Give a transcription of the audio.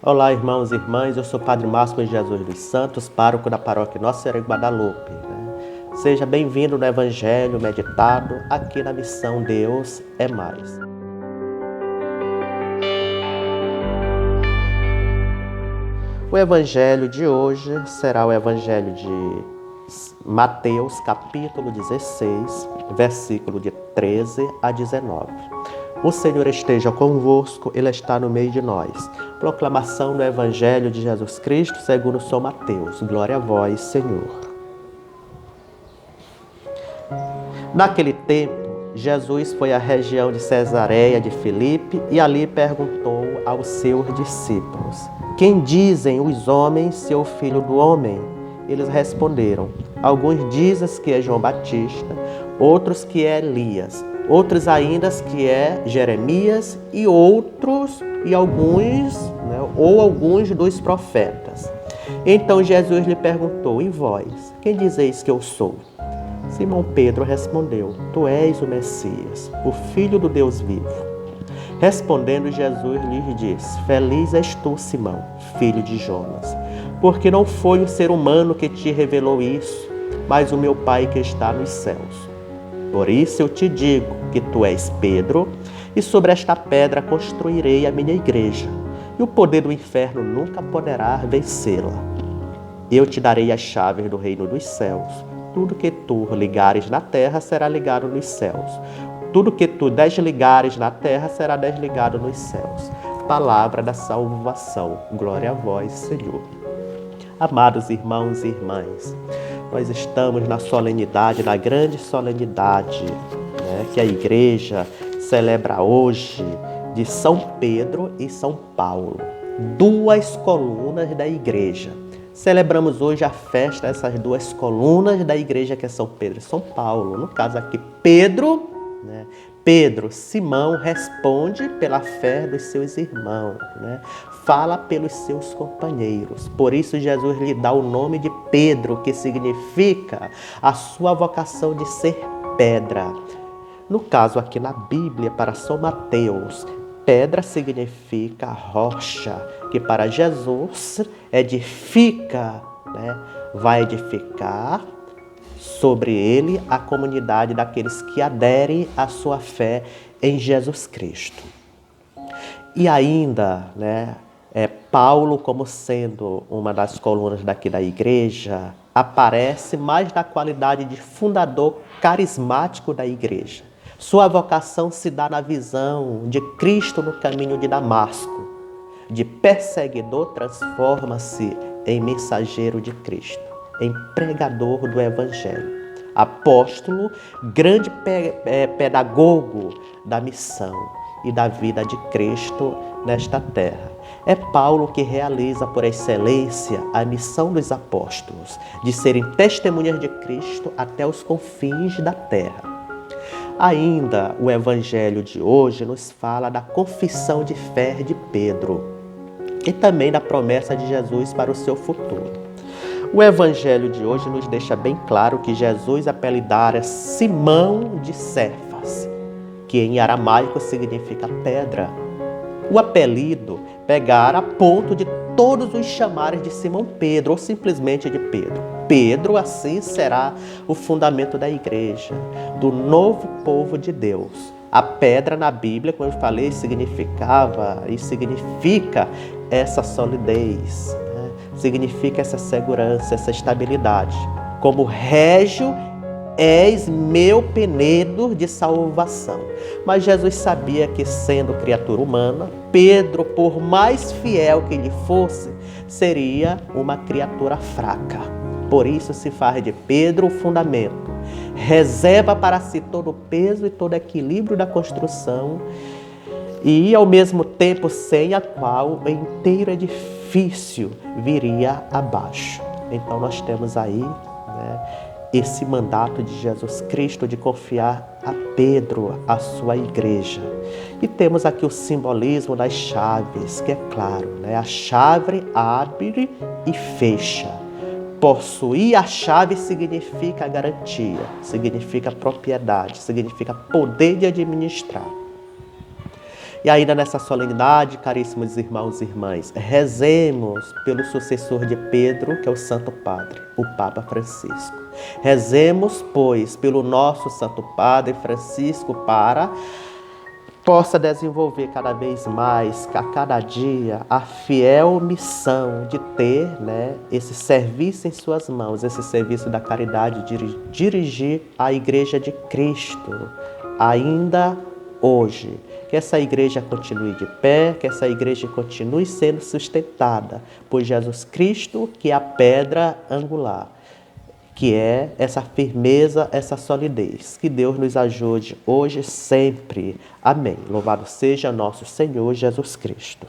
Olá, irmãos e irmãs, eu sou o Padre Márcio Jesus dos Santos, pároco da paróquia Nossa Senhora de Guadalupe. Seja bem-vindo no Evangelho meditado aqui na missão Deus é Mais. O Evangelho de hoje será o Evangelho de Mateus, capítulo 16, versículo de 13 a 19. O Senhor esteja convosco, Ele está no meio de nós. Proclamação do Evangelho de Jesus Cristo segundo São Mateus. Glória a vós, Senhor. Naquele tempo, Jesus foi à região de Cesareia de Filipe e ali perguntou aos seus discípulos: Quem dizem os homens ser o Filho do Homem? Eles responderam: Alguns dizem que é João Batista, outros que é Elias, outros ainda que é Jeremias e alguns dos profetas. Então Jesus lhe perguntou: E vós, quem dizeis que eu sou? Simão Pedro respondeu: Tu és o Messias, o Filho do Deus vivo. Respondendo Jesus lhe disse: Feliz és tu, Simão, filho de Jonas, porque não foi um ser humano que te revelou isso, mas o meu Pai que está nos céus. Por isso eu te digo que tu és Pedro, e sobre esta pedra construirei a minha igreja, e o poder do inferno nunca poderá vencê-la. Eu te darei as chaves do reino dos céus. Tudo que tu ligares na terra será ligado nos céus. Tudo que tu desligares na terra será desligado nos céus. Palavra da salvação. Glória a vós, Senhor. Amados irmãos e irmãs, nós estamos na solenidade, na grande solenidade, que a igreja celebra hoje de São Pedro e São Paulo, duas colunas da igreja. Celebramos hoje a festa dessas duas colunas da igreja, que é São Pedro e São Paulo. No caso aqui, Pedro, Simão responde pela fé dos seus irmãos, fala pelos seus companheiros. Por isso Jesus lhe dá o nome de Pedro, que significa a sua vocação de ser pedra. No caso aqui na Bíblia, para São Mateus, pedra significa rocha, que para Jesus vai edificar sobre ele a comunidade daqueles que aderem à sua fé em Jesus Cristo. E ainda, Paulo, como sendo uma das colunas daqui da igreja, aparece mais na qualidade de fundador carismático da igreja. Sua vocação se dá na visão de Cristo no caminho de Damasco. De perseguidor, transforma-se em mensageiro de Cristo, em pregador do Evangelho. Apóstolo, grande pedagogo da missão e da vida de Cristo nesta terra. É Paulo que realiza por excelência a missão dos apóstolos, de serem testemunhas de Cristo até os confins da terra. Ainda o Evangelho de hoje nos fala da confissão de fé de Pedro e também da promessa de Jesus para o seu futuro. O Evangelho de hoje nos deixa bem claro que Jesus apelidara Simão de Cefas, que em aramaico significa pedra. O apelido pegara a ponto de todos os chamares de Simão Pedro ou simplesmente de Pedro. Pedro, assim, será o fundamento da igreja, do novo povo de Deus. A pedra na Bíblia, como eu falei, significava e significa essa solidez, significa essa segurança, essa estabilidade. Como régio, és meu penedo de salvação. Mas Jesus sabia que, sendo criatura humana, Pedro, por mais fiel que ele fosse, seria uma criatura fraca. Por isso se faz de Pedro o fundamento. Reserva para si todo o peso e todo o equilíbrio da construção e, ao mesmo tempo, sem a qual o inteiro edifício viria abaixo. Então nós temos aí esse mandato de Jesus Cristo de confiar a Pedro, a sua igreja. E temos aqui o simbolismo das chaves, que é claro, a chave abre e fecha. Possuir a chave significa garantia, significa propriedade, significa poder de administrar. E ainda nessa solenidade, caríssimos irmãos e irmãs, rezemos pelo sucessor de Pedro, que é o Santo Padre, o Papa Francisco. Rezemos, pois, pelo nosso Santo Padre Francisco para possa desenvolver cada vez mais, a cada dia, a fiel missão de ter, né, esse serviço em suas mãos, esse serviço da caridade, de dirigir a Igreja de Cristo, ainda hoje. Que essa igreja continue de pé, que essa igreja continue sendo sustentada por Jesus Cristo, que é a pedra angular, que é essa firmeza, essa solidez. Que Deus nos ajude hoje e sempre. Amém. Louvado seja nosso Senhor Jesus Cristo.